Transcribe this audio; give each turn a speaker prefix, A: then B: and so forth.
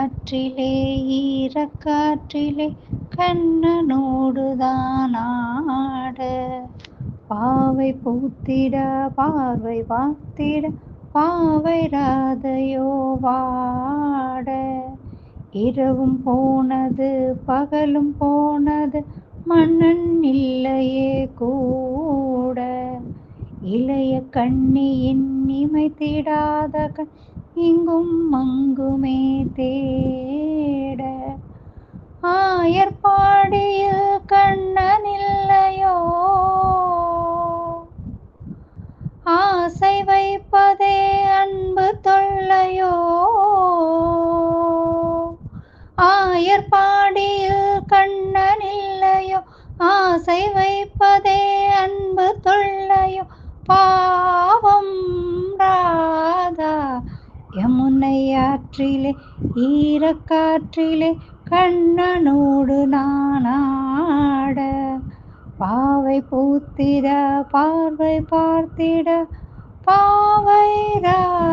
A: காற்றிலே ஈரக்காற்றிலே கண்ணனோடுதான் ஆட, பாவை பூத்திட பார்வை பார்த்திட பாவை ராதையோ வாட. இரவும் போனது பகலும் போனது மன்னன் இல்லையே கூட, இளைய கண்ணியின் இமைத்திடாத கண் இங்கும் அங்குமே தேட. ஆயர்பாடியில் கண்ணன் இல்லையோ, ஆசை வைப்பதே அன்பு தொல்லையோ. ஆயர்பாடியில் கண்ணன் இல்லையோ, ஆசை வைப்பதே அன்பு தொல்லையோ. பாவம் ராதா யமுனை ஆற்றிலே ஈரக்காற்றிலே கண்ணனோடு நானாட, பாவை பூத்திட பார்வை பார்த்திட பாவை ராதையோ